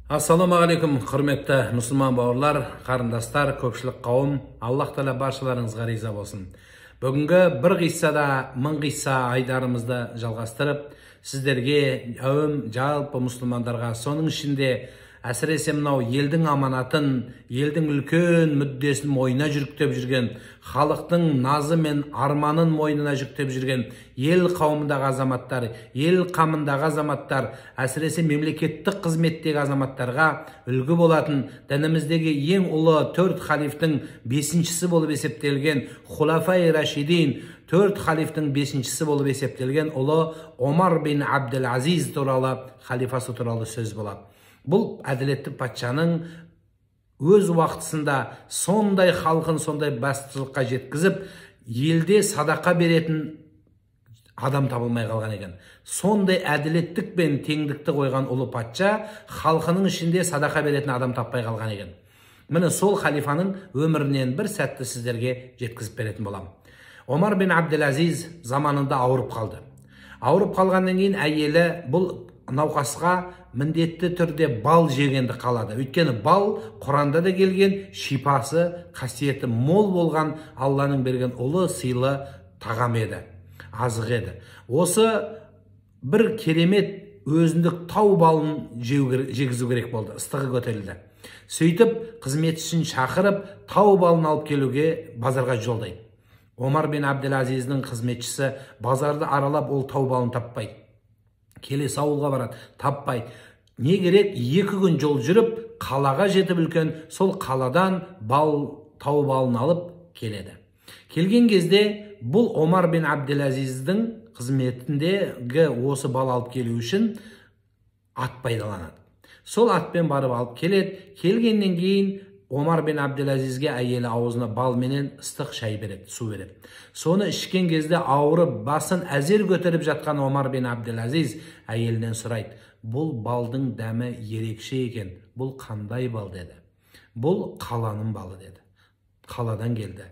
Assalamu алейкум, құрметті мұсылман бауырлар, қарындастар, көпшілік қауым, Аллах Тағала баршаларыңызға риза болсын. Бүгінгі бір қиссада мың қисса айдарымызды жалғастырып, сіздерге жалпы мұсылмандарға, соның ішінде әсіресе мынау елдің аманатын, елдің үлкен мүддесін мойнына жүктеп жүрген, халықтың назы мен арманын мойнына жүктеп жүрген ел қауымындағы азаматтар, ел қамындағы азаматтар, әсіресе мемлекеттік қызметтегі азаматтарға үлгі болатын, дініміздегі ең ұлы 4 халифтің 5-шісі болып есептелген Хулафай Рашидин, 4 халифтің 5-шісі болып есептелген ұлы Омар бин Абдул Азиз туралы, халифасы туралы сөз болады. Бұл әділетті патшаның өз уақытысында сондай халқын сондай бастылыққа жеткізіп, елде садақа беретін адам табылмай қалған екен. Сондай әділеттік пен теңдікті қойған ұлы патша халқының ішінде садақа беретін адам таппай қалған екен. Міне сол халифаның өмірінен бір сәтті сіздерге жеткізіп беретін болам. Омар бин Абдул Азиз заманында ауырып қалды. Ауырып қалғаннан кейін әйелі бұл науқасқа міндетті түрде бал жегенді қалады. Өйткені бал Құранда да келген, шипасы, қасиеті мол болған Алланың берген ұлы сыйлы тағам еді, азық еді. Осы бір керемет өзіндік тау балын жегізу керек болды, ыстығы көтерілді. Сөйтіп қызметшісін шақырып, тау балын алып келуге базарға жолдайды. Омар бин Абдул Азиздің қызметшісі базарды аралап ол тау балын таппайды. Келесі ауылға барады, таппайды. Не керек? 2 күн жол жүріп, қалаға жетіп үлкен, сол қаладан тау балын алып келеді. Келген кезде бұл Омар бин Абдул Азиздің қызметіндегі осы бал алып келу үшін ат пайдаланады. Сол атпен барып алып келеді. Келгеннен кейін Омар бин Абдул Азизге әйелі аузына бал менен ыстық шай береді, су береді. Соны ішкен кезде ауырып, басын әзер көтеріп жатқан Омар бин Абдул Азиз әйелінен сұрайды. Бұл балдың дәмі ерекше екен. Бұл қандай бал деді. Бұл қаланың балы деді. Қаладан келді.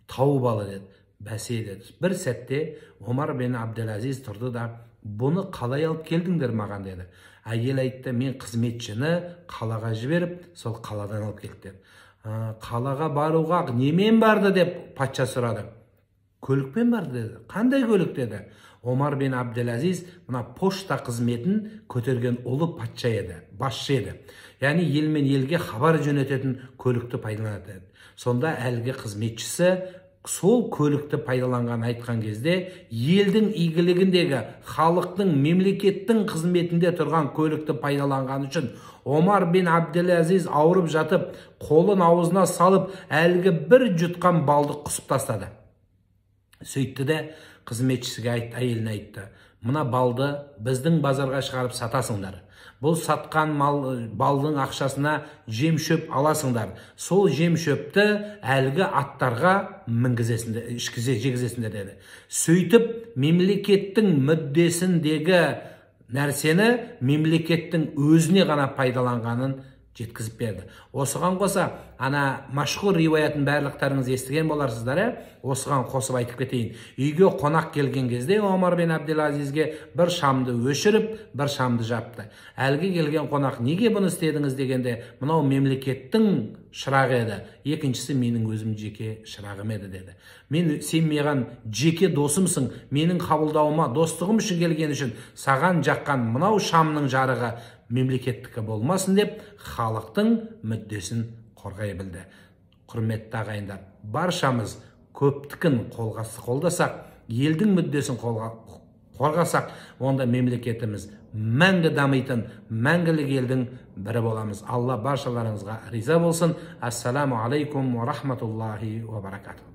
Тау балы деді. Бәсе деді. Бір сәтте Омар бин Абдул Азиз тұрды да, бұны қалай алып келдіңдер маған деді. Әйел айтты, мен қызметшіні қалаға жіберіп, сол қаладан алып келді. Қалаға баруға немен барды деп патша сұрады. Көлікпен барды деді. Қандай көлік деді. Омар бин Абдул Азиз мына пошта қызметін көтерген ұлы патша еді, басшы еді. Яғни ел мен елге хабар жөнететін көлікті пайдаланады. Сонда әлгі қызметшісі сол көлікті пайдаланған айтқан кезде, елдің игілігіндегі, халықтың, мемлекеттің қызметінде тұрған көлікті пайдаланған үшін Омар бин Абдул Азиз ауырып жатып, қолын аузына салып, әлгі бір жұтқан балды құсып тастады. Сөйтті де қызметшісіге әйеліне айтты, мына балды біздің базарға шығарып сатасыңдар. Бұл сатқан балдың ақшасына жем-шөп аласыңдар. Сол жем-шөпті әлгі аттарға жегізесіңдер деді. Сөйтіп, мемлекеттің мүддесіндегі нәрсені мемлекеттің өзіне ғана пайдаланғанын жеткізіп берді. Осыған қоса, ана машхур риуаятын барлықтарыңыз естіген боларсыздар, осыған қосып айтып кетейін. Үйге қонақ келген кезде Омар бин Абдул Азизге бір шамды өшіріп, бір шамды жапты. Әлгі келген қонақ, неге бұны істедіңіз дегенде, мынау мемлекеттің шырағы еді, екіншісі менің өзім жеке шырағым еді деді. Сен маған жеке досымсың, менің қабылдауыма, достығым үшін келген үшін саған жаққан мынау шамның жарығы мемлекеттікі болмасын деп, халықтың мүддесін қорғай білді. Құрметті ағайындар, баршамыз көптікін қолдасақ, елдің мүддесін қорғасақ, онда мемлекетіміз мәңгі дамитын, мәңгілік елдің бірі боламыз. Алла баршаларыңызға риза болсын. Ассаламу алейкум ва рахматуллахи ва баракатух.